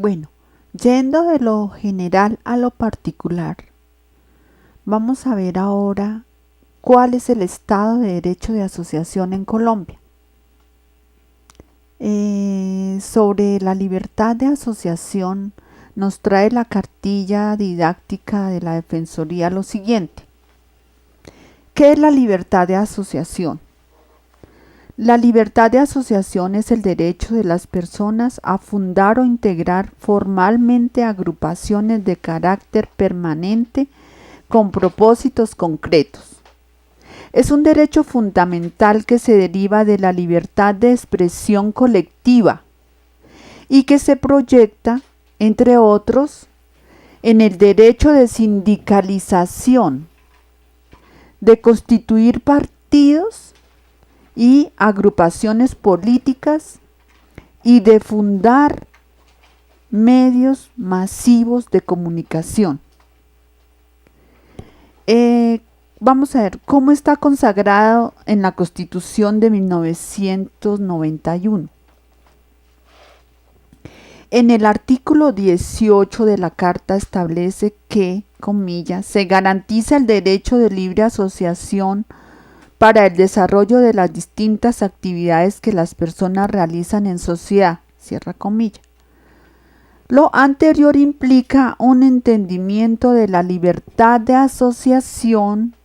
Bueno, yendo de lo general a lo particular, vamos a ver ahora cuál es el estado de derecho de asociación en Colombia. Sobre la libertad de asociación nos trae la cartilla didáctica de la Defensoría lo siguiente. ¿Qué es la libertad de asociación? La libertad de asociación es el derecho de las personas a fundar o integrar formalmente agrupaciones de carácter permanente con propósitos concretos. Es un derecho fundamental que se deriva de la libertad de expresión colectiva y que se proyecta, entre otros, en el derecho de sindicalización, de constituir partidos y agrupaciones políticas y de fundar medios masivos de comunicación. Vamos a ver cómo está consagrado en la Constitución de 1991. En el artículo 18 de la Carta establece que, comillas, se garantiza el derecho de libre asociación para el desarrollo de las distintas actividades que las personas realizan en sociedad, cierra comillas. Lo anterior implica un entendimiento de la libertad de asociación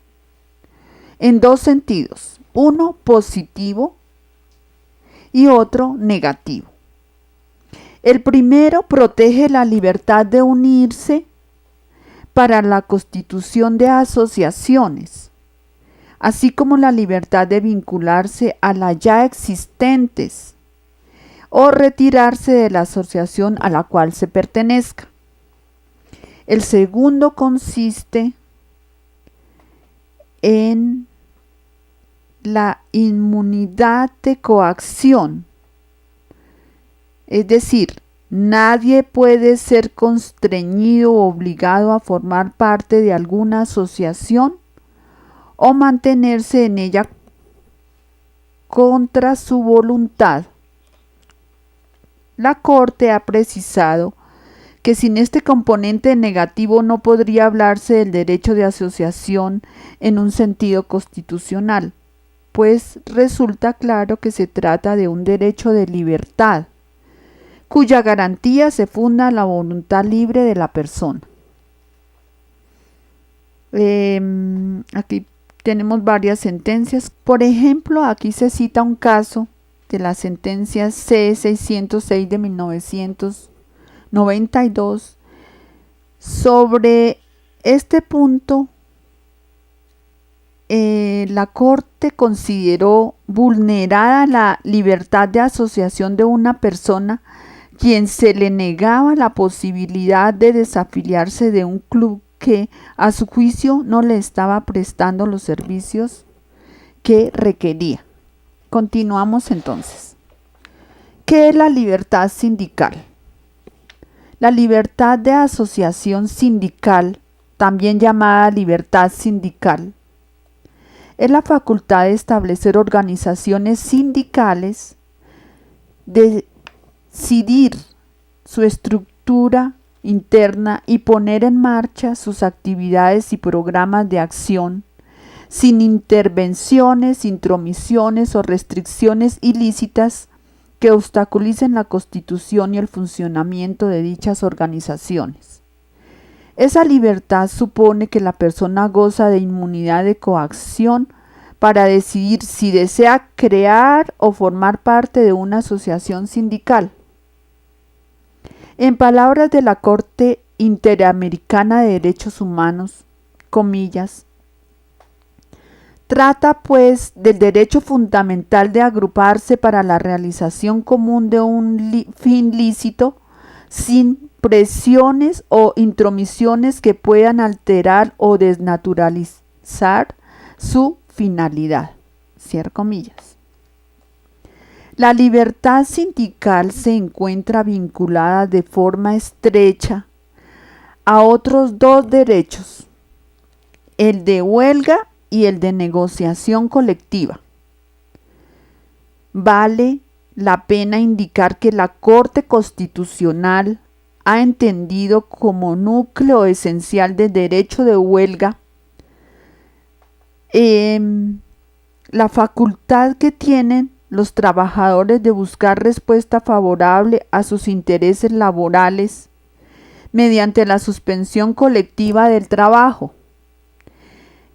en dos sentidos, uno positivo y otro negativo. El primero protege la libertad de unirse para la constitución de asociaciones, así como la libertad de vincularse a las ya existentes o retirarse de la asociación a la cual se pertenezca. El segundo consiste en la inmunidad de coacción, es decir, nadie puede ser constreñido o obligado a formar parte de alguna asociación o mantenerse en ella contra su voluntad. La Corte ha precisado que sin este componente negativo no podría hablarse del derecho de asociación en un sentido constitucional, pues resulta claro que se trata de un derecho de libertad, cuya garantía se funda en la voluntad libre de la persona. Aquí tenemos varias sentencias. Por ejemplo, aquí se cita un caso de la sentencia C-606 de 1992. Sobre este punto, la Corte consideró vulnerada la libertad de asociación de una persona quien se le negaba la posibilidad de desafiliarse de un club que, a su juicio, no le estaba prestando los servicios que requería. Continuamos entonces. ¿Qué es la libertad sindical? La libertad de asociación sindical, también llamada libertad sindical, es la facultad de establecer organizaciones sindicales, de decidir su estructura interna y poner en marcha sus actividades y programas de acción sin intervenciones, intromisiones o restricciones ilícitas que obstaculicen la constitución y el funcionamiento de dichas organizaciones. Esa libertad supone que la persona goza de inmunidad de coacción para decidir si desea crear o formar parte de una asociación sindical. En palabras de la Corte Interamericana de Derechos Humanos, comillas, trata pues del derecho fundamental de agruparse para la realización común de un fin lícito sin presiones o intromisiones que puedan alterar o desnaturalizar su finalidad. Cierro comillas. La libertad sindical se encuentra vinculada de forma estrecha a otros dos derechos, el de huelga y el de negociación colectiva. Vale la pena indicar que la Corte Constitucional ha entendido como núcleo esencial del derecho de huelga la facultad que tienen los trabajadores de buscar respuesta favorable a sus intereses laborales mediante la suspensión colectiva del trabajo.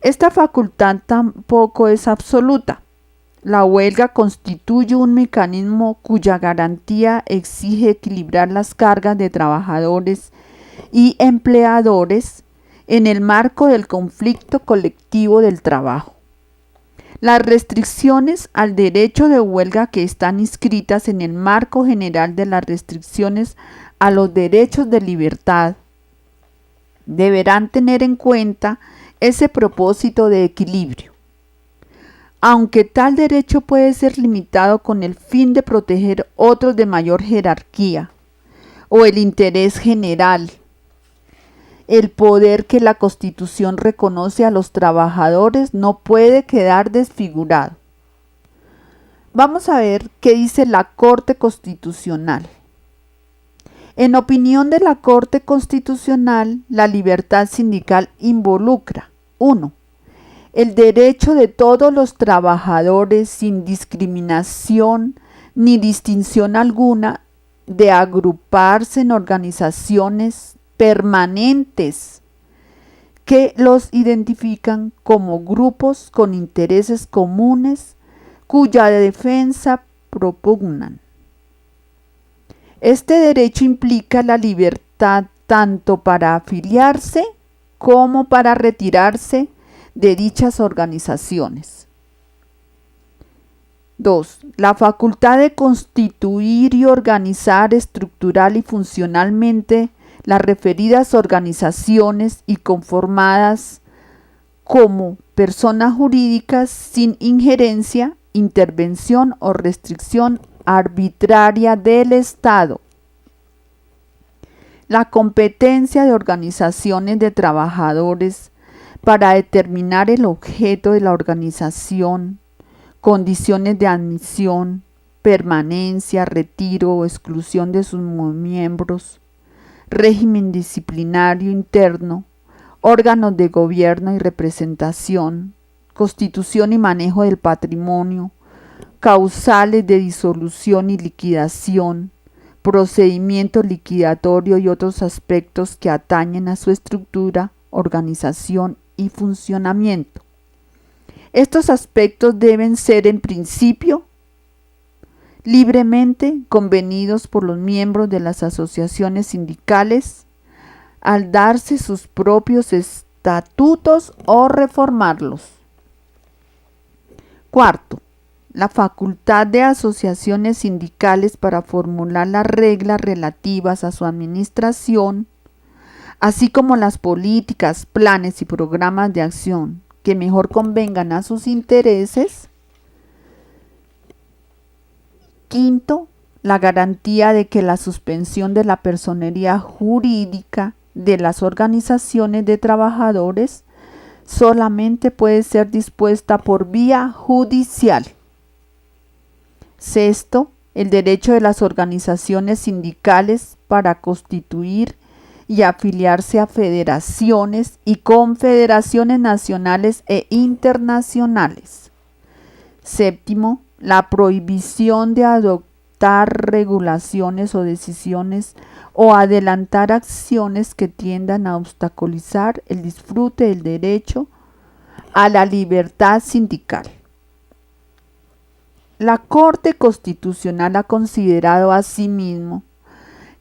Esta facultad tampoco es absoluta. La huelga constituye un mecanismo cuya garantía exige equilibrar las cargas de trabajadores y empleadores en el marco del conflicto colectivo del trabajo. Las restricciones al derecho de huelga que están inscritas en el marco general de las restricciones a los derechos de libertad deberán tener en cuenta ese propósito de equilibrio. Aunque tal derecho puede ser limitado con el fin de proteger otros de mayor jerarquía o el interés general, el poder que la Constitución reconoce a los trabajadores no puede quedar desfigurado. Vamos a ver qué dice la Corte Constitucional. En opinión de la Corte Constitucional, la libertad sindical involucra 1. El derecho de todos los trabajadores sin discriminación ni distinción alguna de agruparse en organizaciones permanentes que los identifican como grupos con intereses comunes cuya defensa propugnan. Este derecho implica la libertad tanto para afiliarse como para retirarse de dichas organizaciones. 2. La facultad de constituir y organizar estructural y funcionalmente las referidas organizaciones y conformadas como personas jurídicas sin injerencia, intervención o restricción arbitraria del Estado. La competencia de organizaciones de trabajadores para determinar el objeto de la organización, condiciones de admisión, permanencia, retiro o exclusión de sus miembros, régimen disciplinario interno, órganos de gobierno y representación, constitución y manejo del patrimonio, causales de disolución y liquidación, procedimiento liquidatorio y otros aspectos que atañen a su estructura, organización y funcionamiento. Estos aspectos deben ser en principio libremente convenidos por los miembros de las asociaciones sindicales al darse sus propios estatutos o reformarlos. 4. La facultad de asociaciones sindicales para formular las reglas relativas a su administración, así como las políticas, planes y programas de acción que mejor convengan a sus intereses. 5. La garantía de que la suspensión de la personería jurídica de las organizaciones de trabajadores solamente puede ser dispuesta por vía judicial. 6. El derecho de las organizaciones sindicales para constituir y afiliarse a federaciones y confederaciones nacionales e internacionales. 7. La prohibición de adoptar regulaciones o decisiones o adelantar acciones que tiendan a obstaculizar el disfrute del derecho a la libertad sindical. La Corte Constitucional ha considerado asimismo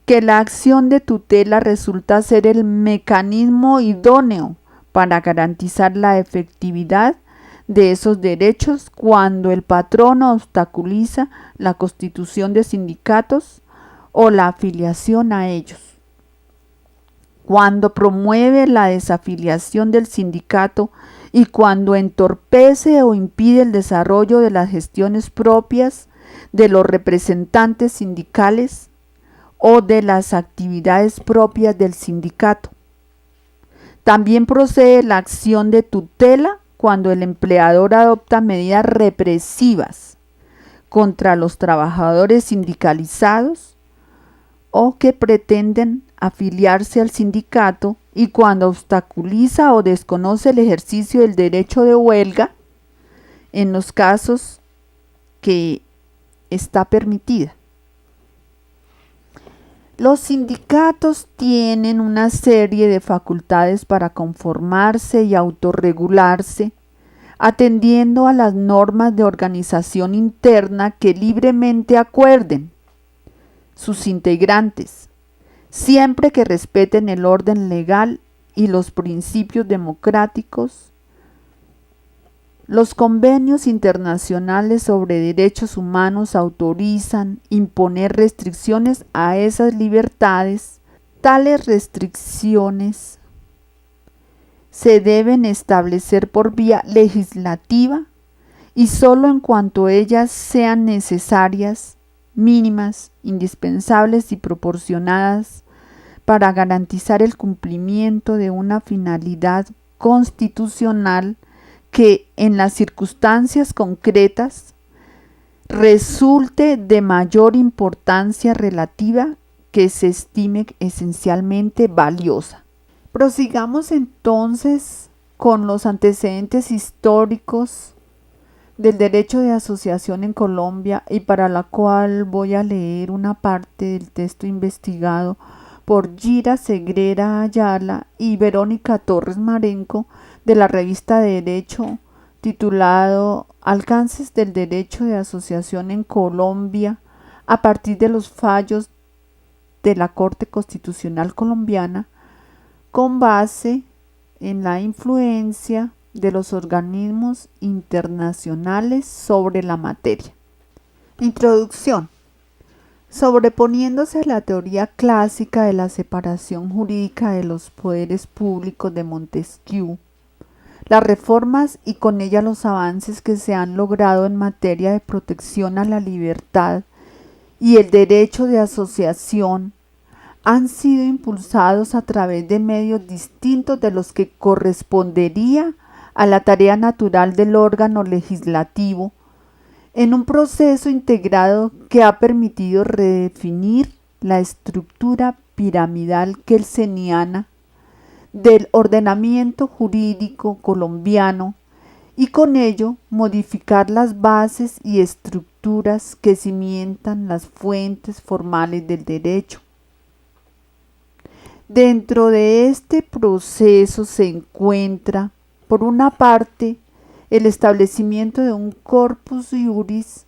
que la acción de tutela resulta ser el mecanismo idóneo para garantizar la efectividad de esos derechos cuando el patrono obstaculiza la constitución de sindicatos o la afiliación a ellos, cuando promueve la desafiliación del sindicato y cuando entorpece o impide el desarrollo de las gestiones propias de los representantes sindicales o de las actividades propias del sindicato. También procede la acción de tutela cuando el empleador adopta medidas represivas contra los trabajadores sindicalizados o que pretenden afiliarse al sindicato y cuando obstaculiza o desconoce el ejercicio del derecho de huelga en los casos que está permitida. Los sindicatos tienen una serie de facultades para conformarse y autorregularse, atendiendo a las normas de organización interna que libremente acuerden sus integrantes, siempre que respeten el orden legal y los principios democráticos. Los convenios internacionales sobre derechos humanos autorizan imponer restricciones a esas libertades. Tales restricciones se deben establecer por vía legislativa y solo en cuanto ellas sean necesarias, mínimas, indispensables y proporcionadas para garantizar el cumplimiento de una finalidad constitucional que en las circunstancias concretas resulte de mayor importancia relativa que se estime esencialmente valiosa. Prosigamos entonces con los antecedentes históricos del derecho de asociación en Colombia, y para la cual voy a leer una parte del texto investigado por Gira Segrera Ayala y Verónica Torres Marenco de la revista de Derecho, titulado Alcances del derecho de asociación en Colombia a partir de los fallos de la Corte Constitucional Colombiana, con base en la influencia de los organismos internacionales sobre la materia. Introducción. Sobreponiéndose a la teoría clásica de la separación jurídica de los poderes públicos de Montesquieu, las reformas y con ellas los avances que se han logrado en materia de protección a la libertad y el derecho de asociación han sido impulsados a través de medios distintos de los que correspondería a la tarea natural del órgano legislativo, en un proceso integrado que ha permitido redefinir la estructura piramidal kelseniana del ordenamiento jurídico colombiano y con ello modificar las bases y estructuras que cimientan las fuentes formales del derecho. Dentro de este proceso se encuentra, por una parte, el establecimiento de un corpus juris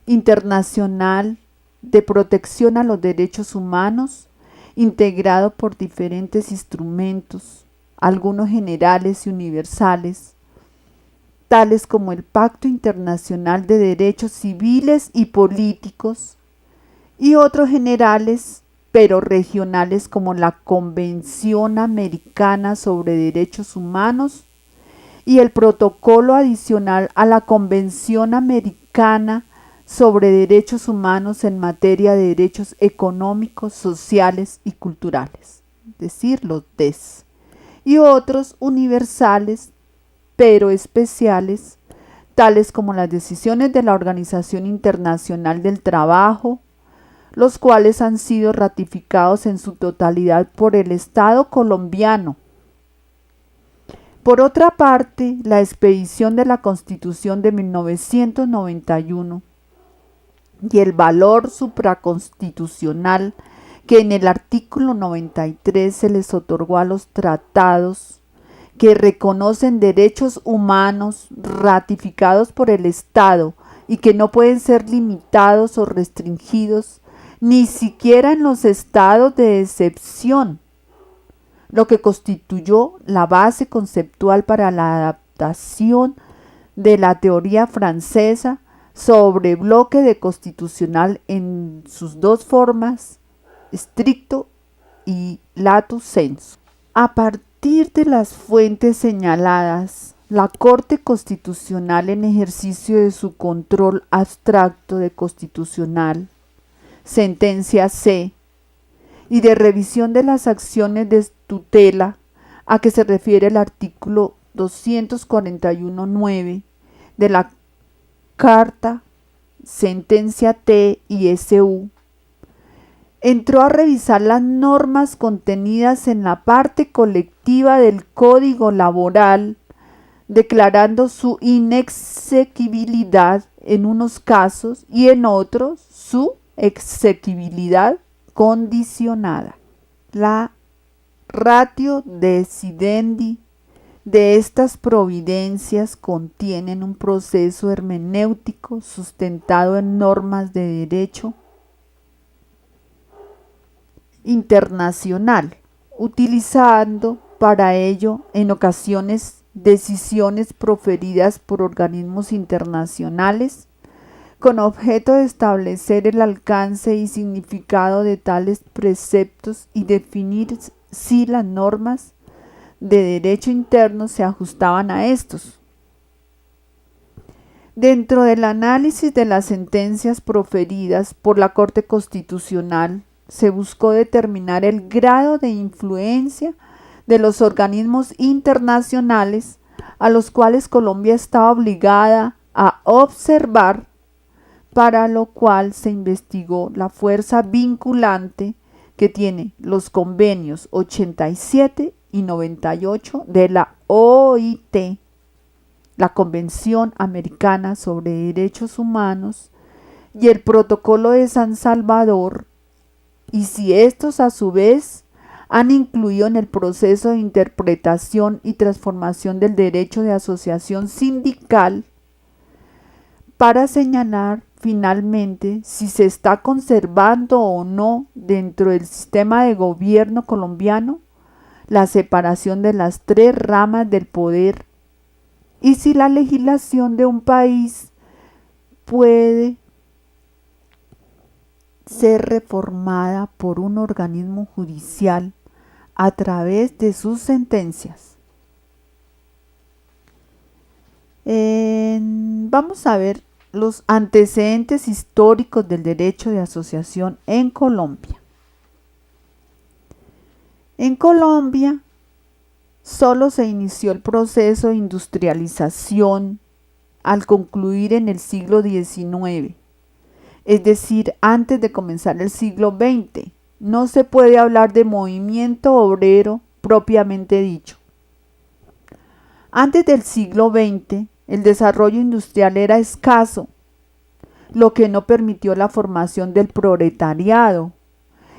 internacional de protección a los derechos humanos, integrado por diferentes instrumentos, algunos generales y universales, tales como el Pacto Internacional de Derechos Civiles y Políticos, y otros generales pero regionales como la Convención Americana sobre Derechos Humanos y el Protocolo adicional a la Convención Americana sobre Derechos Humanos en materia de derechos económicos, sociales y culturales, es decir, los DES, y otros universales pero especiales, tales como las decisiones de la Organización Internacional del Trabajo, los cuales han sido ratificados en su totalidad por el Estado colombiano. Por otra parte, la expedición de la Constitución de 1991 y el valor supraconstitucional que en el artículo 93 se les otorgó a los tratados que reconocen derechos humanos ratificados por el Estado y que no pueden ser limitados o restringidos ni siquiera en los estados de excepción, lo que constituyó la base conceptual para la adaptación de la teoría francesa sobre bloque de constitucional en sus dos formas, stricto y lato sensu. A partir de las fuentes señaladas, la Corte Constitucional, en ejercicio de su control abstracto de constitucional, sentencia C, y de revisión de las acciones de tutela a que se refiere el artículo 241.9 de la Carta, sentencia T y SU, entró a revisar las normas contenidas en la parte colectiva del Código Laboral, declarando su inexequibilidad en unos casos y en otros su exequibilidad condicionada. La ratio decidendi de estas providencias contienen un proceso hermenéutico sustentado en normas de derecho internacional, utilizando para ello en ocasiones decisiones proferidas por organismos internacionales con objeto de establecer el alcance y significado de tales preceptos y definir si las normas de derecho interno se ajustaban a estos. Dentro del análisis de las sentencias proferidas por la Corte Constitucional, se buscó determinar el grado de influencia de los organismos internacionales a los cuales Colombia estaba obligada a observar, para lo cual se investigó la fuerza vinculante que tiene los convenios 87 y 98 de la OIT, la Convención Americana sobre Derechos Humanos y el Protocolo de San Salvador, y si estos a su vez han incluido en el proceso de interpretación y transformación del derecho de asociación sindical, para señalar finalmente si se está conservando o no dentro del sistema de gobierno colombiano la separación de las tres ramas del poder y si la legislación de un país puede ser reformada por un organismo judicial a través de sus sentencias. Vamos a ver los antecedentes históricos del derecho de asociación en Colombia. En Colombia solo se inició el proceso de industrialización al concluir en el siglo XIX, es decir, antes de comenzar el siglo XX. No se puede hablar de movimiento obrero propiamente dicho. Antes del siglo XX, el desarrollo industrial era escaso, lo que no permitió la formación del proletariado,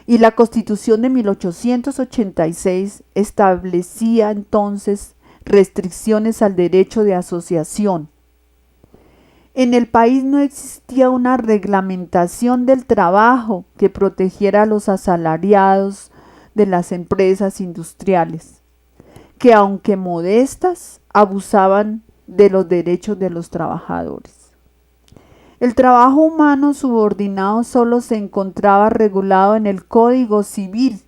y la Constitución de 1886 establecía entonces restricciones al derecho de asociación. En el país no existía una reglamentación del trabajo que protegiera a los asalariados de las empresas industriales, que aunque modestas, abusaban de los derechos de los trabajadores. El trabajo humano subordinado solo se encontraba regulado en el Código Civil,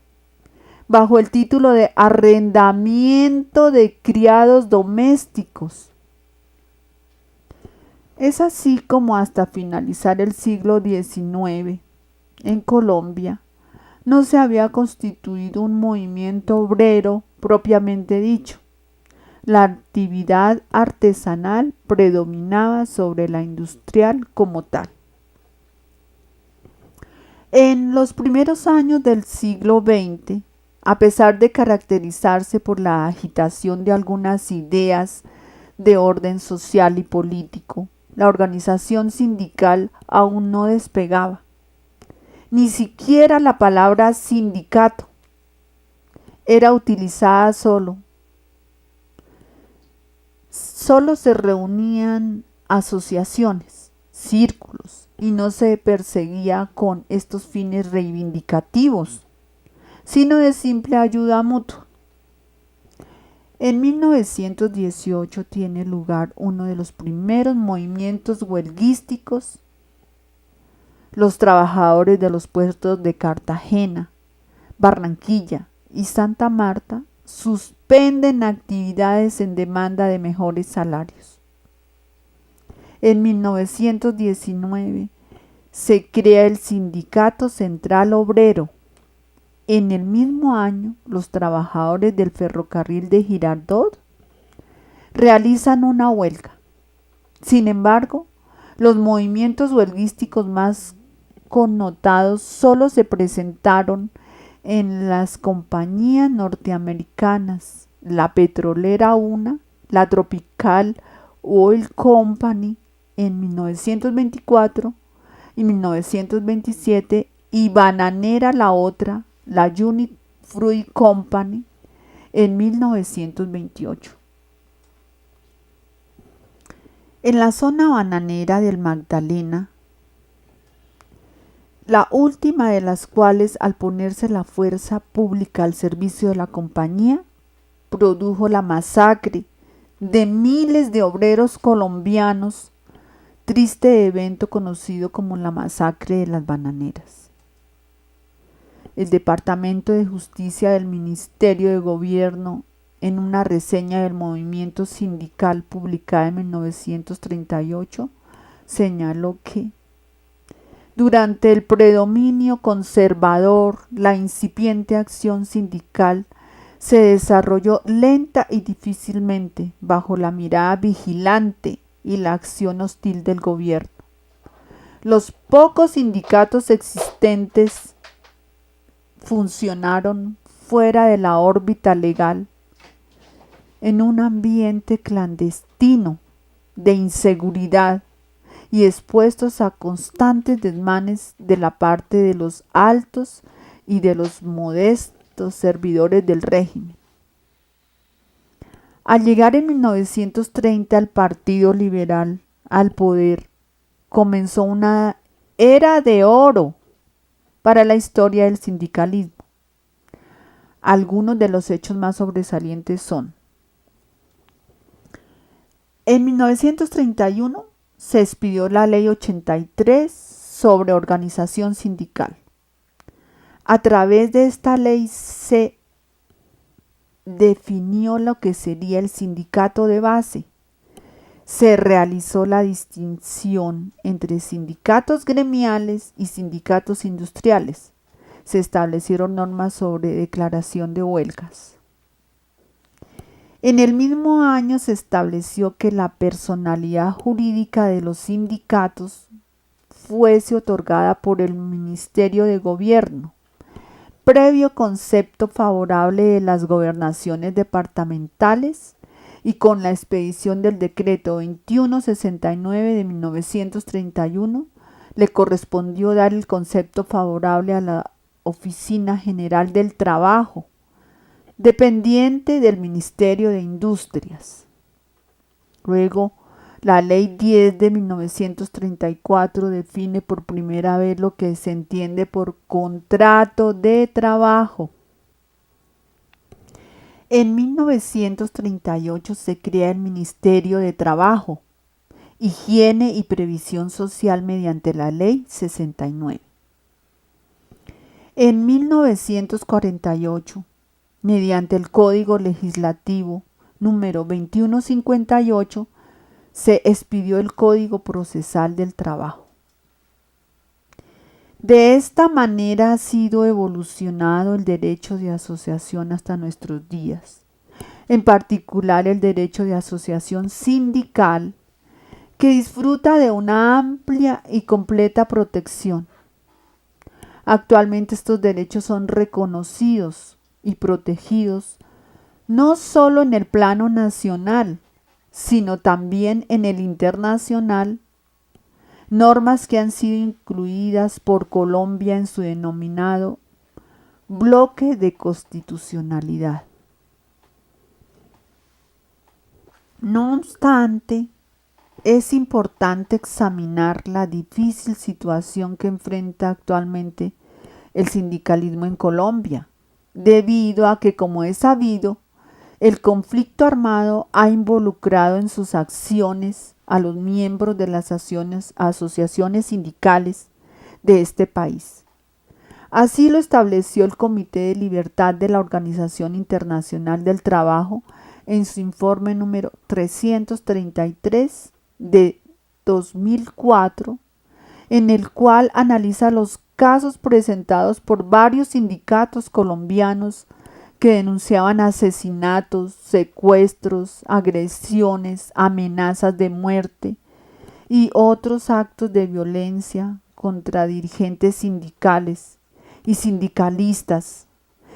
bajo el título de arrendamiento de criados domésticos. Es así como hasta finalizar el siglo XIX, en Colombia, no se había constituido un movimiento obrero propiamente dicho. La actividad artesanal predominaba sobre la industrial como tal. En los primeros años del siglo XX, a pesar de caracterizarse por la agitación de algunas ideas de orden social y político, la organización sindical aún no despegaba. Ni siquiera la palabra sindicato era utilizada solo se reunían asociaciones, círculos, y no se perseguía con estos fines reivindicativos, sino de simple ayuda mutua. En 1918 tiene lugar uno de los primeros movimientos huelguísticos. Los trabajadores de los puertos de Cartagena, Barranquilla y Santa Marta suspenden actividades en demanda de mejores salarios. En 1919 se crea el Sindicato Central Obrero. En el mismo año, los trabajadores del ferrocarril de Girardot realizan una huelga. Sin embargo, los movimientos huelguísticos más connotados solo se presentaron en las compañías norteamericanas, la Petrolera una, la Tropical Oil Company en 1924 y 1927 y Bananera la otra, la United Fruit Company en 1928. En la zona bananera del Magdalena, la última de las cuales, al ponerse la fuerza pública al servicio de la compañía, produjo la masacre de miles de obreros colombianos, triste evento conocido como la masacre de las bananeras. El Departamento de Justicia del Ministerio de Gobierno, en una reseña del movimiento sindical publicada en 1938, señaló que durante el predominio conservador, la incipiente acción sindical se desarrolló lenta y difícilmente bajo la mirada vigilante y la acción hostil del gobierno. Los pocos sindicatos existentes funcionaron fuera de la órbita legal, en un ambiente clandestino de inseguridad y expuestos a constantes desmanes de la parte de los altos y de los modestos servidores del régimen. Al llegar en 1930 el Partido Liberal al poder, comenzó una era de oro para la historia del sindicalismo. Algunos de los hechos más sobresalientes son: en 1931 se expidió la Ley 83 sobre organización sindical. A través de esta ley se definió lo que sería el sindicato de base. Se realizó la distinción entre sindicatos gremiales y sindicatos industriales. Se establecieron normas sobre declaración de huelgas. En el mismo año se estableció que la personalidad jurídica de los sindicatos fuese otorgada por el Ministerio de Gobierno, previo concepto favorable de las gobernaciones departamentales, y con la expedición del decreto 2169 de 1931 le correspondió dar el concepto favorable a la Oficina General del Trabajo, dependiente del Ministerio de Industrias. Luego, la Ley 10 de 1934 define por primera vez lo que se entiende por contrato de trabajo. En 1938 se crea el Ministerio de Trabajo, Higiene y Previsión Social mediante la Ley 69. En 1948, mediante el Código Legislativo número 2158, se expidió el Código Procesal del Trabajo. De esta manera ha sido evolucionado el derecho de asociación hasta nuestros días, en particular el derecho de asociación sindical, que disfruta de una amplia y completa protección. Actualmente estos derechos son reconocidos y protegidos no solo en el plano nacional, sino también en el internacional, normas que han sido incluidas por Colombia en su denominado bloque de constitucionalidad. No obstante, es importante examinar la difícil situación que enfrenta actualmente el sindicalismo en Colombia, debido a que, como es sabido, el conflicto armado ha involucrado en sus acciones a los miembros de las asociaciones sindicales de este país. Así lo estableció el Comité de Libertad de la Organización Internacional del Trabajo en su informe número 333 de 2004, en el cual analiza los casos presentados por varios sindicatos colombianos que denunciaban asesinatos, secuestros, agresiones, amenazas de muerte y otros actos de violencia contra dirigentes sindicales y sindicalistas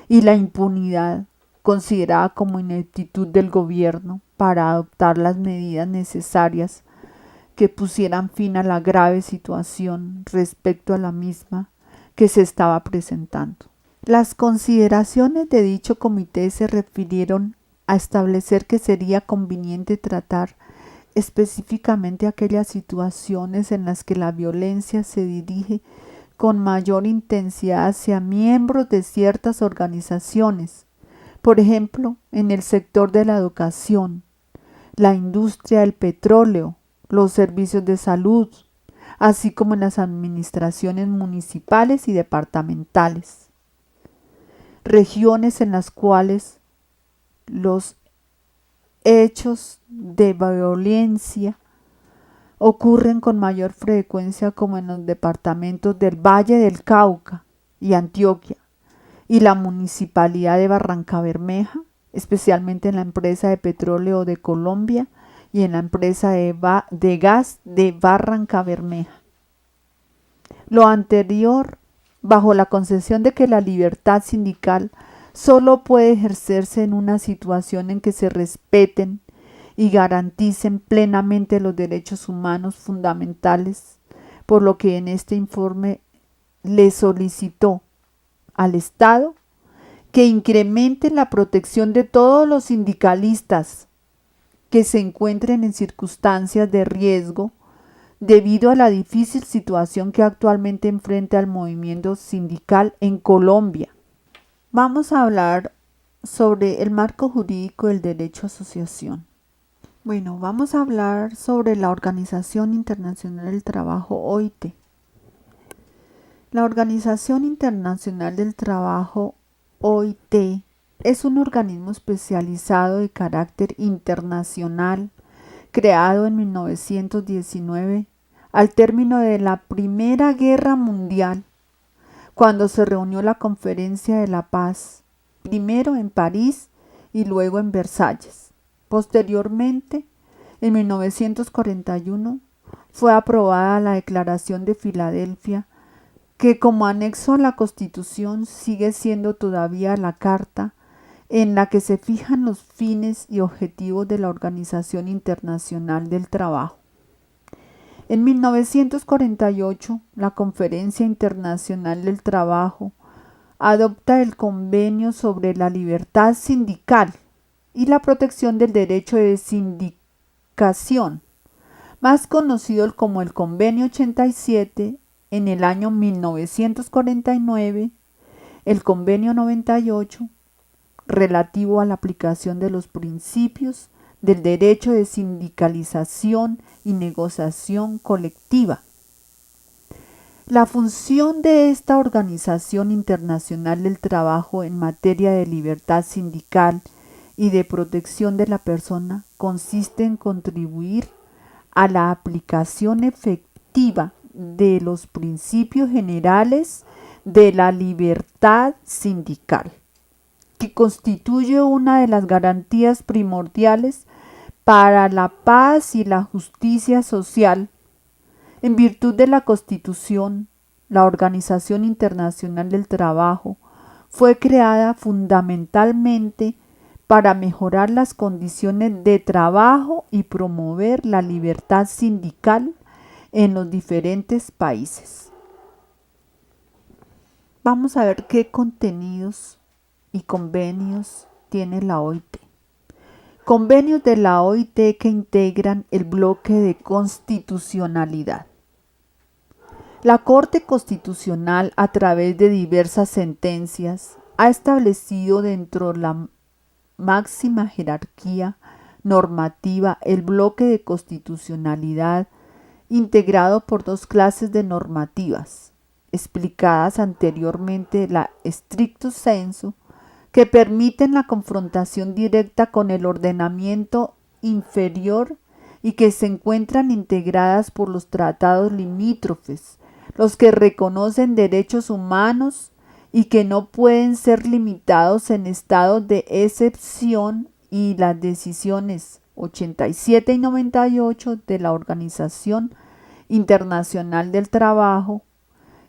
y la impunidad considerada como ineptitud del gobierno para adoptar las medidas necesarias que pusieran fin a la grave situación respecto a la misma que se estaba presentando. Las consideraciones de dicho comité se refirieron a establecer que sería conveniente tratar específicamente aquellas situaciones en las que la violencia se dirige con mayor intensidad hacia miembros de ciertas organizaciones, por ejemplo, en el sector de la educación, la industria del petróleo, los servicios de salud, así como en las administraciones municipales y departamentales, regiones en las cuales los hechos de violencia ocurren con mayor frecuencia, como en los departamentos del Valle del Cauca y Antioquia, y la municipalidad de Barrancabermeja, especialmente en la empresa de petróleo de Colombia y en la empresa de gas de Barrancabermeja. Lo anterior, bajo la concepción de que la libertad sindical solo puede ejercerse en una situación en que se respeten y garanticen plenamente los derechos humanos fundamentales, por lo que en este informe le solicitó al Estado que incremente la protección de todos los sindicalistas que se encuentren en circunstancias de riesgo debido a la difícil situación que actualmente enfrenta el movimiento sindical en Colombia. Vamos a hablar sobre el marco jurídico del derecho a asociación. Bueno, vamos a hablar sobre la Organización Internacional del Trabajo, OIT. La Organización Internacional del Trabajo, OIT, es un organismo especializado de carácter internacional creado en 1919 al término de la Primera Guerra Mundial, cuando se reunió la Conferencia de la Paz, primero en París y luego en Versalles. Posteriormente, en 1941, fue aprobada la Declaración de Filadelfia, que como anexo a la Constitución sigue siendo todavía la carta en la que se fijan los fines y objetivos de la Organización Internacional del Trabajo. En 1948, la Conferencia Internacional del Trabajo adopta el Convenio sobre la Libertad Sindical y la Protección del Derecho de Sindicación, más conocido como el Convenio 87, en el año 1949, el Convenio 98, relativo a la aplicación de los principios del derecho de sindicalización y negociación colectiva. La función de esta Organización Internacional del Trabajo en materia de libertad sindical y de protección de la persona consiste en contribuir a la aplicación efectiva de los principios generales de la libertad sindical, que constituye una de las garantías primordiales para la paz y la justicia social. En virtud de la Constitución, la Organización Internacional del Trabajo fue creada fundamentalmente para mejorar las condiciones de trabajo y promover la libertad sindical en los diferentes países. Vamos a ver qué contenidos y convenios tiene la OIT. Convenios de la OIT que integran el bloque de constitucionalidad. La Corte Constitucional, a través de diversas sentencias, ha establecido dentro de la máxima jerarquía normativa el bloque de constitucionalidad integrado por dos clases de normativas, explicadas anteriormente, la stricto sensu, que permiten la confrontación directa con el ordenamiento inferior y que se encuentran integradas por los tratados limítrofes, los que reconocen derechos humanos y que no pueden ser limitados en estados de excepción, y las decisiones 87 y 98 de la Organización Internacional del Trabajo,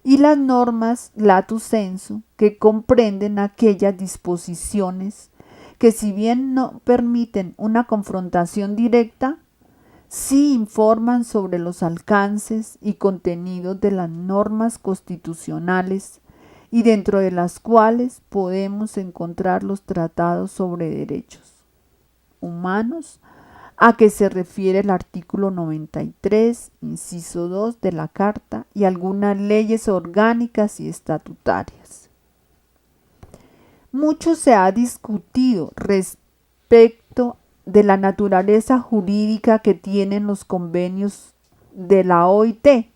y las normas lato sensu, que comprenden aquellas disposiciones que, si bien no permiten una confrontación directa, sí informan sobre los alcances y contenidos de las normas constitucionales, y dentro de las cuales podemos encontrar los tratados sobre derechos humanos, a que se refiere el artículo 93, inciso 2 de la Carta, y algunas leyes orgánicas y estatutarias. Mucho se ha discutido respecto de la naturaleza jurídica que tienen los convenios de la OIT.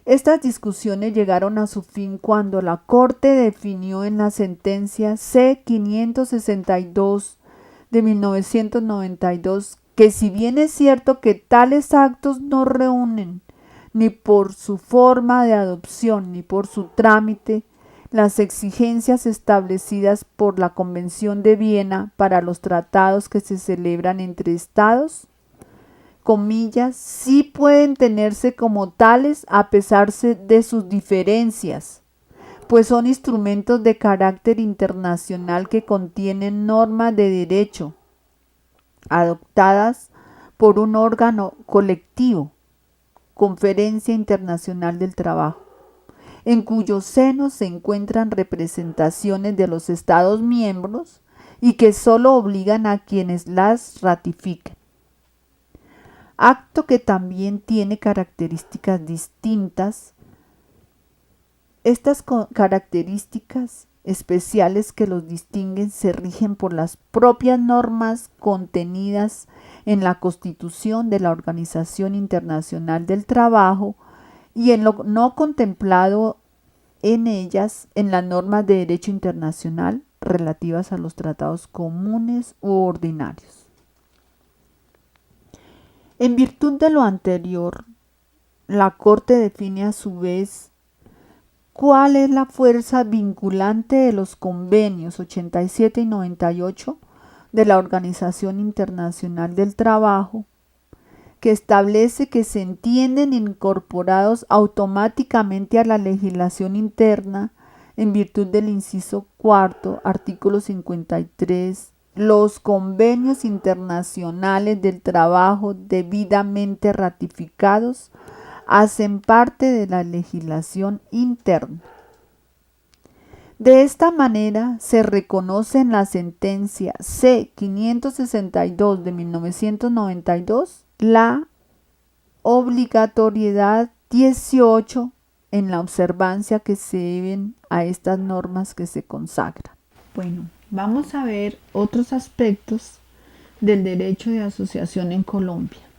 Estas discusiones llegaron a su fin cuando la Corte definió en la sentencia C-562 de 1992 que, si bien es cierto que tales actos no reúnen ni por su forma de adopción ni por su trámite las exigencias establecidas por la Convención de Viena para los tratados que se celebran entre Estados, comillas, sí pueden tenerse como tales a pesar de sus diferencias, pues son instrumentos de carácter internacional que contienen normas de derecho adoptadas por un órgano colectivo, Conferencia Internacional del Trabajo, en cuyo seno se encuentran representaciones de los Estados miembros y que solo obligan a quienes las ratifiquen. Acto que también tiene características distintas. Estas características especiales que los distinguen se rigen por las propias normas contenidas en la Constitución de la Organización Internacional del Trabajo y en lo no contemplado en ellas en las normas de derecho internacional relativas a los tratados comunes u ordinarios. En virtud de lo anterior, la Corte define a su vez cuál es la fuerza vinculante de los convenios 87 y 98 de la Organización Internacional del Trabajo, que establece que se entienden incorporados automáticamente a la legislación interna en virtud del inciso cuarto, artículo 53, los convenios internacionales del trabajo debidamente ratificados hacen parte de la legislación interna. De esta manera se reconoce en la sentencia C-562 de 1992 la obligatoriedad 18 en la observancia que se deben a estas normas que se consagran. Bueno, vamos a ver otros aspectos del derecho de asociación en Colombia.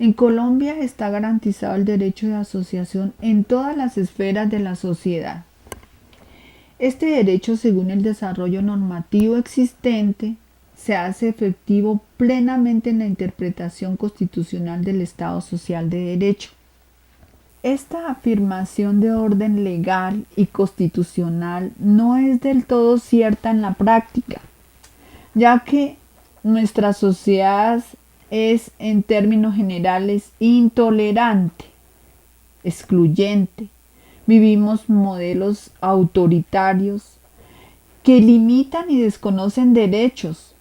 En Colombia está garantizado el derecho de asociación en todas las esferas de la sociedad. Este derecho, según el desarrollo normativo existente, se hace efectivo plenamente en la interpretación constitucional del Estado Social de Derecho. Esta afirmación de orden legal y constitucional no es del todo cierta en la práctica, ya que nuestra sociedad es, en términos generales, intolerante, excluyente. Vivimos modelos autoritarios que limitan y desconocen derechos,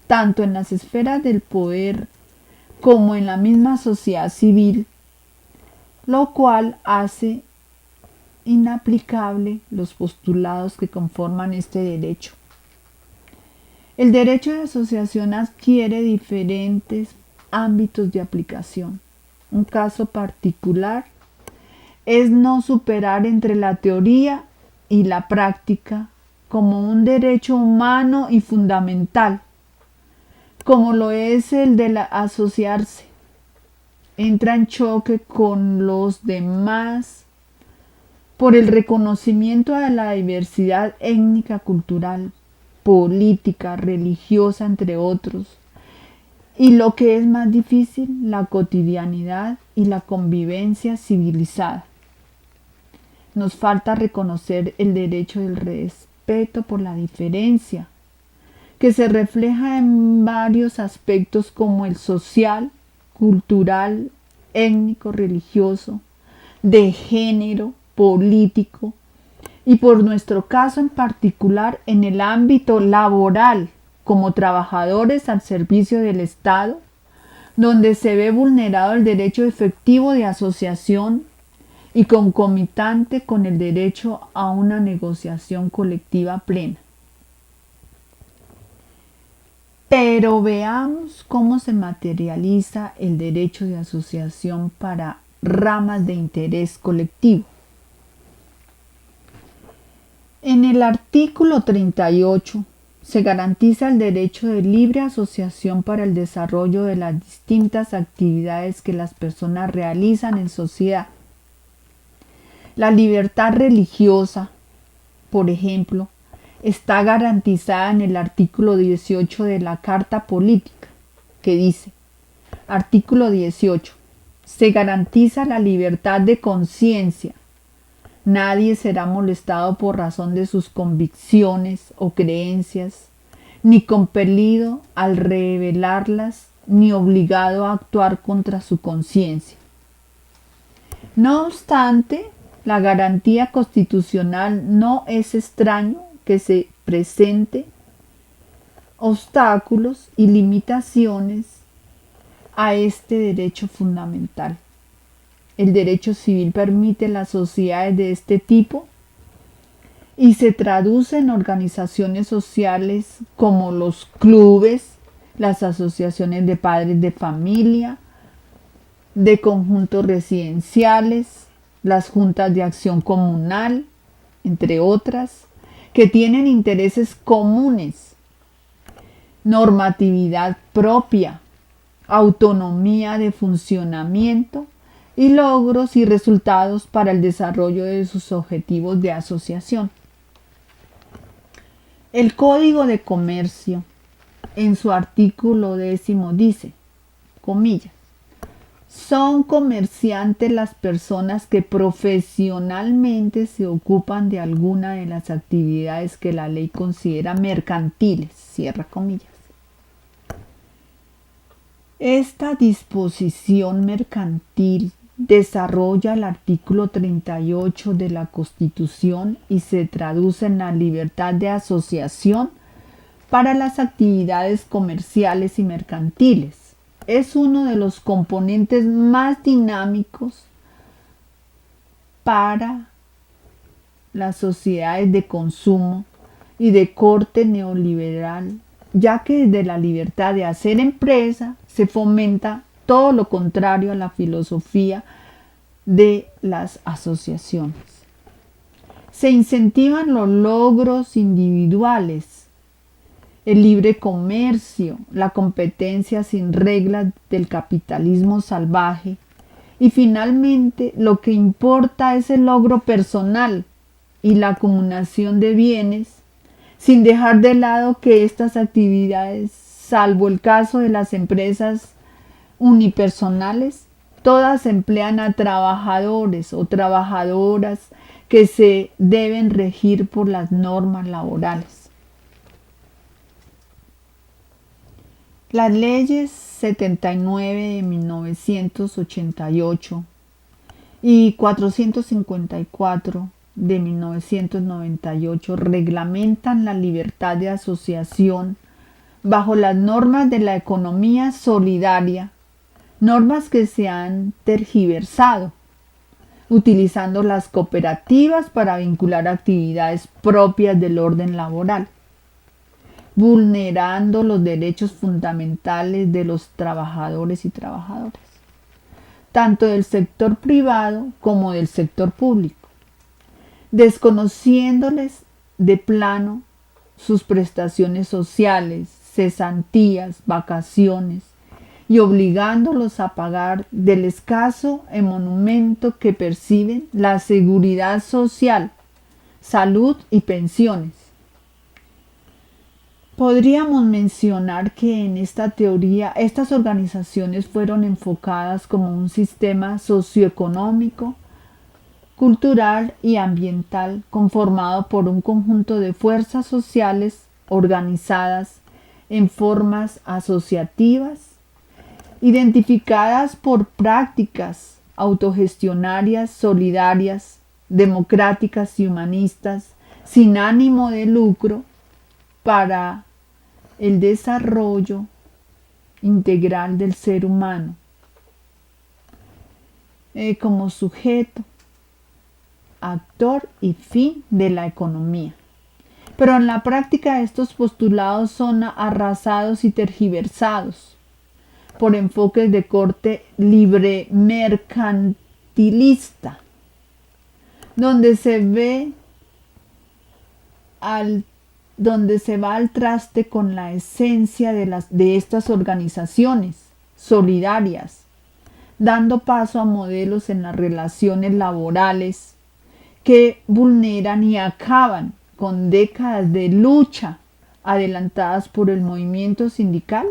tanto en las esferas del poder como en la misma sociedad civil, lo cual hace inaplicable los postulados que conforman este derecho. El derecho de asociación adquiere diferentes ámbitos de aplicación. Un caso particular es no superar entre la teoría y la práctica como un derecho humano y fundamental, como lo es el de asociarse. Entra en choque con los demás por el reconocimiento de la diversidad étnica, cultural, política, religiosa, entre otros, y lo que es más difícil, la cotidianidad y la convivencia civilizada. Nos falta reconocer el derecho del respeto por la diferencia, que se refleja en varios aspectos como el social, cultural, étnico, religioso, de género, político y por nuestro caso en particular en el ámbito laboral como trabajadores al servicio del Estado, donde se ve vulnerado el derecho efectivo de asociación y concomitante con el derecho a una negociación colectiva plena. Pero veamos cómo se materializa el derecho de asociación para ramas de interés colectivo. En el artículo 38 se garantiza el derecho de libre asociación para el desarrollo de las distintas actividades que las personas realizan en sociedad. La libertad religiosa, por ejemplo, está garantizada en el artículo 18 de la Carta Política, que dice, artículo 18, se garantiza la libertad de conciencia. Nadie será molestado por razón de sus convicciones o creencias, ni compelido al revelarlas, ni obligado a actuar contra su conciencia. No obstante, la garantía constitucional no es extraño que se presente obstáculos y limitaciones a este derecho fundamental. El derecho civil permite las sociedades de este tipo y se traduce en organizaciones sociales como los clubes, las asociaciones de padres de familia, de conjuntos residenciales, las juntas de acción comunal, entre otras, que tienen intereses comunes, normatividad propia, autonomía de funcionamiento y logros y resultados para el desarrollo de sus objetivos de asociación. El Código de Comercio, en su artículo 10, dice, comillas, son comerciantes las personas que profesionalmente se ocupan de alguna de las actividades que la ley considera mercantiles, cierra comillas. Esta disposición mercantil desarrolla el artículo 38 de la Constitución y se traduce en la libertad de asociación para las actividades comerciales y mercantiles. Es uno de los componentes más dinámicos para las sociedades de consumo y de corte neoliberal, ya que desde la libertad de hacer empresa se fomenta todo lo contrario a la filosofía de las asociaciones. Se incentivan los logros individuales, el libre comercio, la competencia sin reglas del capitalismo salvaje y finalmente lo que importa es el logro personal y la acumulación de bienes, sin dejar de lado que estas actividades, salvo el caso de las empresas unipersonales, todas emplean a trabajadores o trabajadoras que se deben regir por las normas laborales. Las leyes 79 de 1988 y 454 de 1998 reglamentan la libertad de asociación bajo las normas de la economía solidaria, normas que se han tergiversado, utilizando las cooperativas para vincular actividades propias del orden laboral, vulnerando los derechos fundamentales de los trabajadores y trabajadoras, tanto del sector privado como del sector público, desconociéndoles de plano sus prestaciones sociales, cesantías, vacaciones, y obligándolos a pagar del escaso emolumento que perciben la seguridad social, salud y pensiones. Podríamos mencionar que en esta teoría estas organizaciones fueron enfocadas como un sistema socioeconómico, cultural y ambiental conformado por un conjunto de fuerzas sociales organizadas en formas asociativas, identificadas por prácticas autogestionarias, solidarias, democráticas y humanistas, sin ánimo de lucro, para el desarrollo integral del ser humano como sujeto, actor y fin de la economía. Pero en la práctica estos postulados son arrasados y tergiversados por enfoques de corte libre mercantilista, donde se va al traste con la esencia de estas organizaciones solidarias, dando paso a modelos en las relaciones laborales que vulneran y acaban con décadas de lucha adelantadas por el movimiento sindical,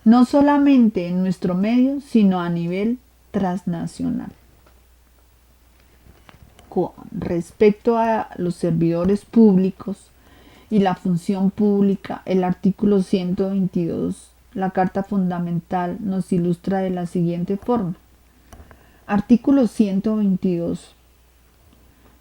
no solamente en nuestro medio, sino a nivel transnacional. Con respecto a los servidores públicos y la función pública, el artículo 122, la Carta Fundamental, nos ilustra de la siguiente forma. Artículo 122.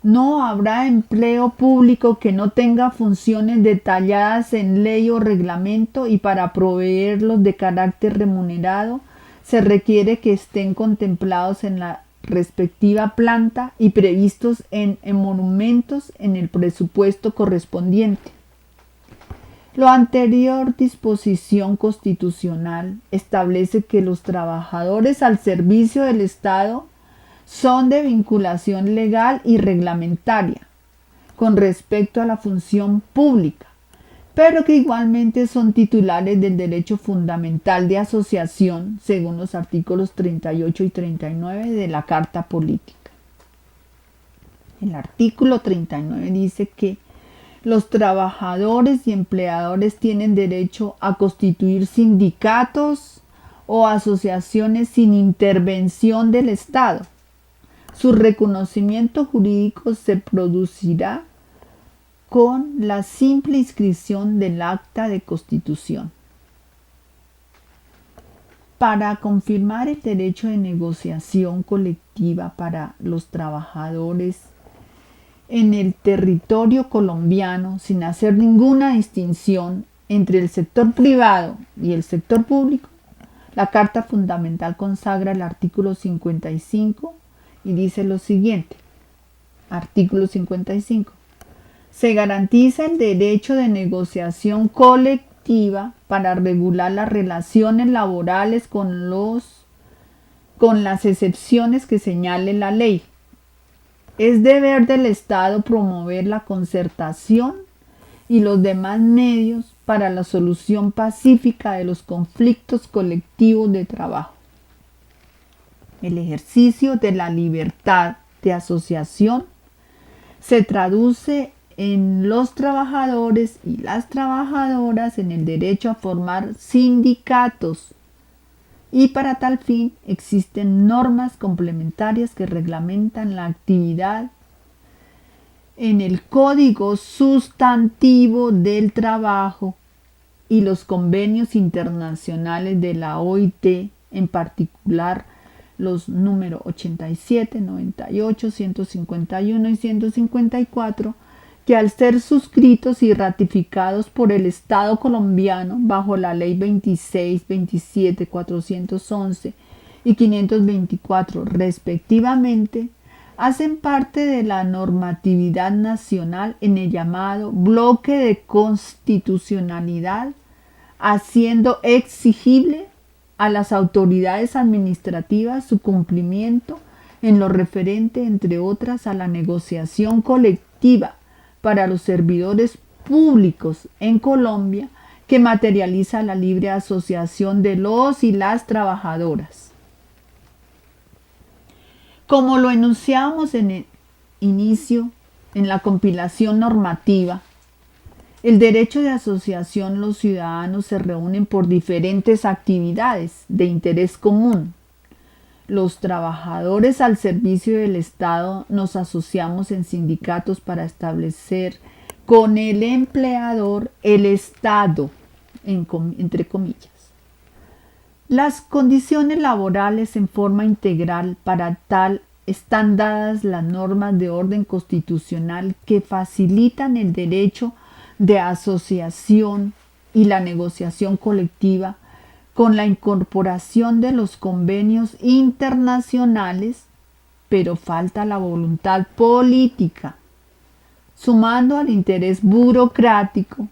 No habrá empleo público que no tenga funciones detalladas en ley o reglamento, y para proveerlos de carácter remunerado se requiere que estén contemplados en la respectiva planta y previstos en emolumentos en el presupuesto correspondiente. Lo anterior disposición constitucional establece que los trabajadores al servicio del Estado son de vinculación legal y reglamentaria con respecto a la función pública, pero que igualmente son titulares del derecho fundamental de asociación según los artículos 38 y 39 de la Carta Política. El artículo 39 dice que los trabajadores y empleadores tienen derecho a constituir sindicatos o asociaciones sin intervención del Estado. Su reconocimiento jurídico se producirá con la simple inscripción del acta de constitución. Para confirmar el derecho de negociación colectiva para los trabajadores en el territorio colombiano, sin hacer ninguna distinción entre el sector privado y el sector público, la Carta Fundamental consagra el artículo 55 y dice lo siguiente. Artículo 55. Se garantiza el derecho de negociación colectiva para regular las relaciones laborales con las excepciones que señale la ley. Es deber del Estado promover la concertación y los demás medios para la solución pacífica de los conflictos colectivos de trabajo. El ejercicio de la libertad de asociación se traduce en los trabajadores y las trabajadoras en el derecho a formar sindicatos, y para tal fin existen normas complementarias que reglamentan la actividad en el Código Sustantivo del Trabajo y los convenios internacionales de la OIT, en particular los números 87, 98, 151 y 154, que al ser suscritos y ratificados por el Estado colombiano bajo la Ley 26, 27, 411 y 524 respectivamente, hacen parte de la normatividad nacional en el llamado bloque de constitucionalidad, haciendo exigible a las autoridades administrativas su cumplimiento en lo referente, entre otras, a la negociación colectiva para los servidores públicos en Colombia, que materializa la libre asociación de los y las trabajadoras. Como lo enunciamos en el inicio, en la compilación normativa, el derecho de asociación, los ciudadanos se reúnen por diferentes actividades de interés común. Los trabajadores al servicio del Estado nos asociamos en sindicatos para establecer con el empleador el Estado, entre comillas, Las condiciones laborales en forma integral para tal están dadas las normas de orden constitucional que facilitan el derecho de asociación y la negociación colectiva con la incorporación de los convenios internacionales, pero falta la voluntad política, sumando al interés burocrático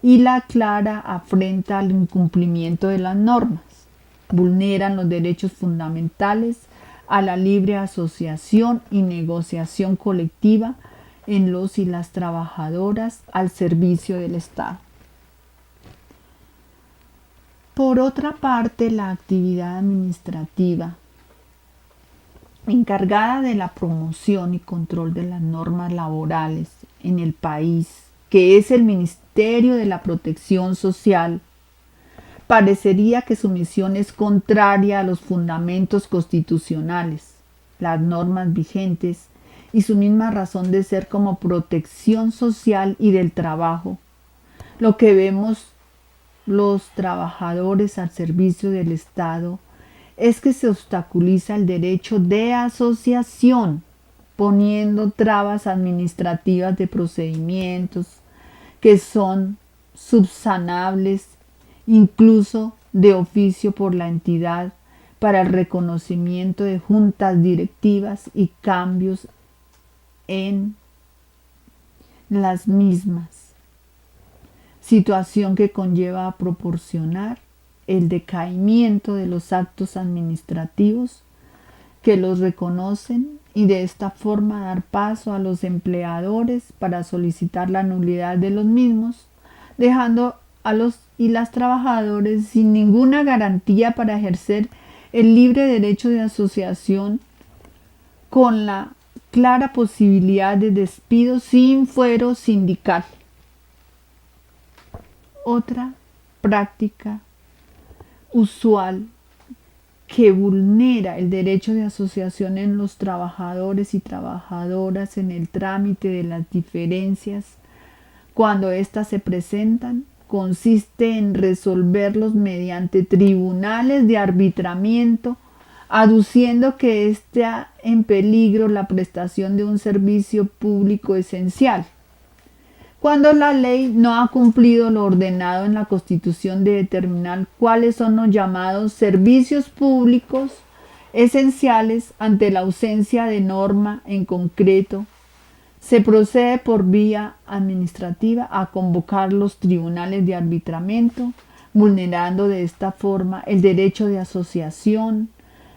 y la clara afrenta al incumplimiento de las normas. Vulneran los derechos fundamentales a la libre asociación y negociación colectiva en los y las trabajadoras al servicio del Estado. Por otra parte, la actividad administrativa encargada de la promoción y control de las normas laborales en el país, que es el Ministerio de la Protección Social, parecería que su misión es contraria a los fundamentos constitucionales, las normas vigentes y su misma razón de ser como protección social y del trabajo. Lo que vemos los trabajadores al servicio del Estado es que se obstaculiza el derecho de asociación, poniendo trabas administrativas de procedimientos que son subsanables incluso de oficio por la entidad para el reconocimiento de juntas directivas y cambios en las mismas, situación que conlleva a proporcionar el decaimiento de los actos administrativos que los reconocen y de esta forma dar paso a los empleadores para solicitar la nulidad de los mismos, dejando a los y las trabajadores sin ninguna garantía para ejercer el libre derecho de asociación, con la clara posibilidad de despido sin fuero sindical. Otra práctica usual que vulnera el derecho de asociación en los trabajadores y trabajadoras en el trámite de las diferencias cuando éstas se presentan consiste en resolverlos mediante tribunales de arbitramiento, aduciendo que está en peligro la prestación de un servicio público esencial, cuando la ley no ha cumplido lo ordenado en la Constitución de determinar cuáles son los llamados servicios públicos esenciales ante la ausencia de norma en concreto. Se procede por vía administrativa a convocar los tribunales de arbitramiento, vulnerando de esta forma el derecho de asociación,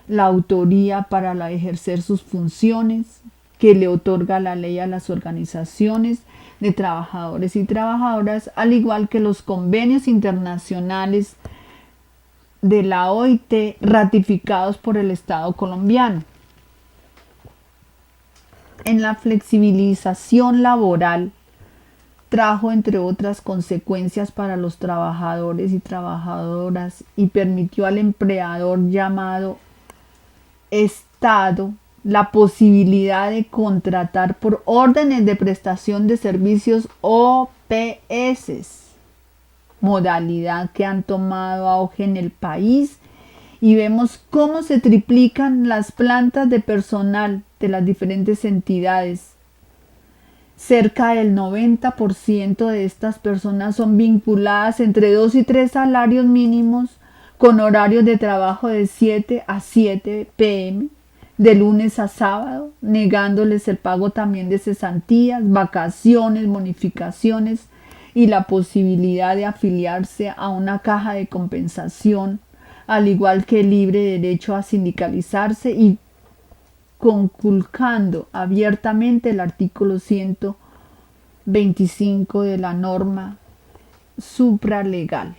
la autoría para ejercer sus funciones que le otorga la ley a las organizaciones de trabajadores y trabajadoras, al igual que los convenios internacionales de la OIT ratificados por el Estado colombiano. En la flexibilización laboral trajo, entre otras consecuencias para los trabajadores y trabajadoras, y permitió al empleador llamado Estado la posibilidad de contratar por órdenes de prestación de servicios OPS, modalidad que han tomado auge en el país, y vemos cómo se triplican las plantas de personal de las diferentes entidades. Cerca del 90% de estas personas son vinculadas entre 2 y 3 salarios mínimos con horarios de trabajo de 7 a 7 p.m., de lunes a sábado, negándoles el pago también de cesantías, vacaciones, bonificaciones y la posibilidad de afiliarse a una caja de compensación, al igual que el libre derecho a sindicalizarse, y conculcando abiertamente el artículo 125 de la norma supralegal.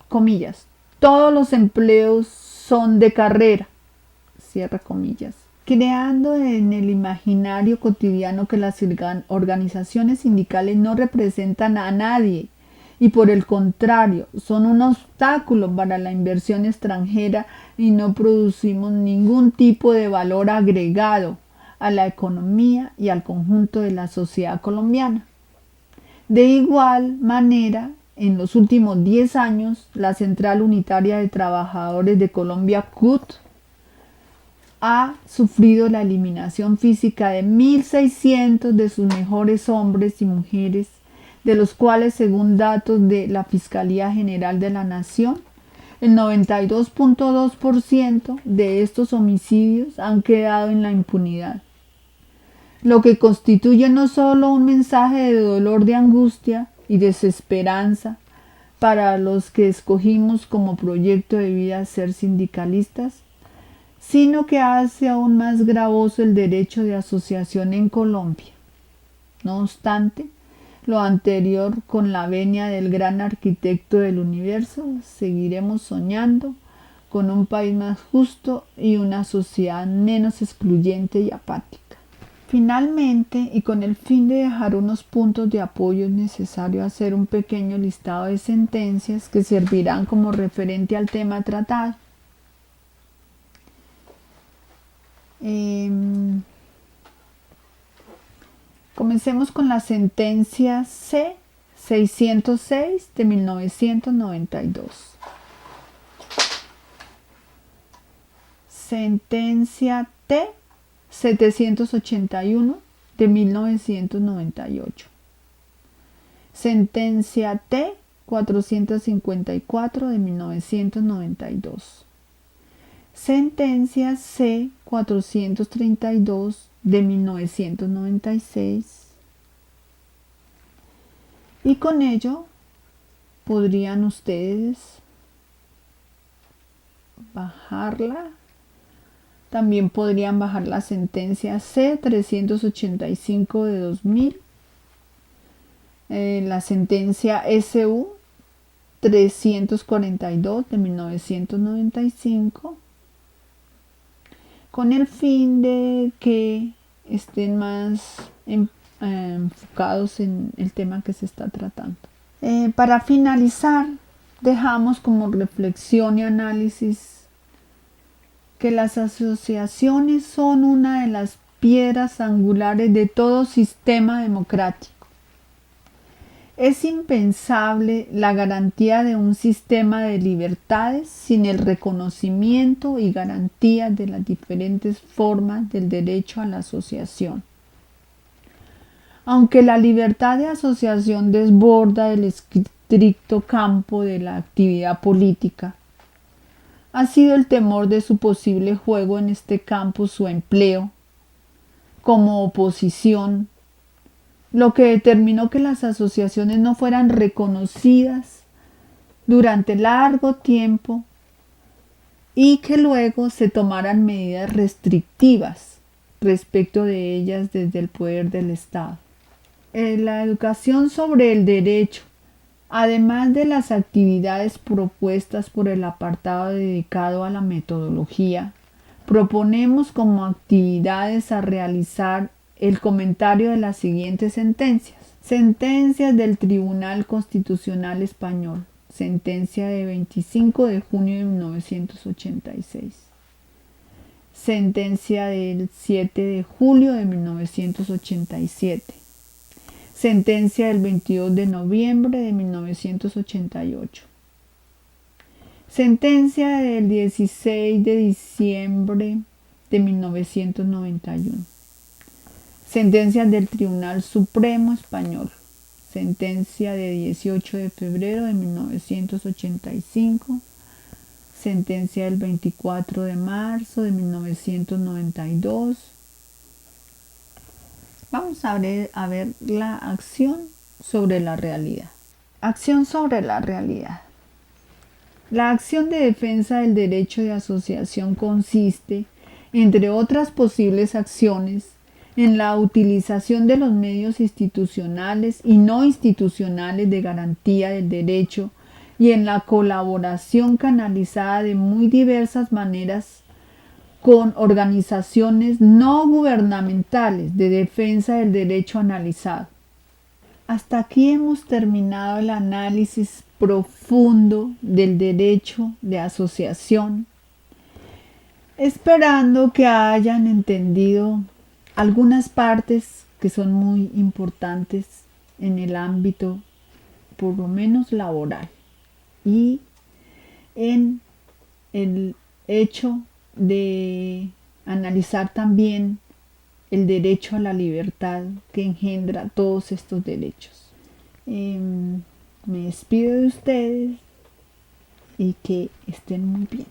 Comillas. Todos los empleos son de carrera, cierra comillas, creando en el imaginario cotidiano que las organizaciones sindicales no representan a nadie y por el contrario son un obstáculo para la inversión extranjera y no producimos ningún tipo de valor agregado a la economía y al conjunto de la sociedad colombiana. De igual manera en los últimos 10 años, la Central Unitaria de Trabajadores de Colombia, CUT, ha sufrido la eliminación física de 1.600 de sus mejores hombres y mujeres, de los cuales, según datos de la Fiscalía General de la Nación, el 92.2% de estos homicidios han quedado en la impunidad, lo que constituye no solo un mensaje de dolor, de angustia y desesperanza para los que escogimos como proyecto de vida ser sindicalistas, sino que hace aún más gravoso el derecho de asociación en Colombia. No obstante, lo anterior, con la venia del gran arquitecto del universo, seguiremos soñando con un país más justo y una sociedad menos excluyente y apática. Finalmente, y con el fin de dejar unos puntos de apoyo, es necesario hacer un pequeño listado de sentencias que servirán como referente al tema tratado. Comencemos con la sentencia C-606 de 1992. Sentencia T-781 de 1998. Sentencia T-454 de 1992. Sentencia C-432 de 1996. Y con ello podrían ustedes bajarla. También podrían bajar la sentencia C-385 de 2000, la sentencia SU-342 de 1995, con el fin de que estén más enfocados en el tema que se está tratando. Para finalizar, dejamos como reflexión y análisis que las asociaciones son una de las piedras angulares de todo sistema democrático. Es impensable la garantía de un sistema de libertades sin el reconocimiento y garantía de las diferentes formas del derecho a la asociación. Aunque la libertad de asociación desborda el estricto campo de la actividad política, ha sido el temor de su posible juego en este campo su empleo como oposición, lo que determinó que las asociaciones no fueran reconocidas durante largo tiempo y que luego se tomaran medidas restrictivas respecto de ellas desde el poder del Estado. La educación sobre el derecho, además de las actividades propuestas por el apartado dedicado a la metodología, proponemos como actividades a realizar el comentario de las siguientes sentencias. Sentencias del Tribunal Constitucional Español. Sentencia de 25 de junio de 1986. Sentencia del 7 de julio de 1987. Sentencia del 22 de noviembre de 1988. Sentencia del 16 de diciembre de 1991. Sentencia del Tribunal Supremo Español. Sentencia de 18 de febrero de 1985. Sentencia del 24 de marzo de 1992. Vamos a ver la acción sobre la realidad. Acción sobre la realidad. La acción de defensa del derecho de asociación consiste, entre otras posibles acciones, en la utilización de los medios institucionales y no institucionales de garantía del derecho y en la colaboración canalizada de muy diversas maneras con organizaciones no gubernamentales de defensa del derecho analizado. Hasta aquí hemos terminado el análisis profundo del derecho de asociación, esperando que hayan entendido algunas partes que son muy importantes en el ámbito por lo menos laboral, y en el hecho de analizar también el derecho a la libertad que engendra todos estos derechos. Me despido de ustedes y que estén muy bien.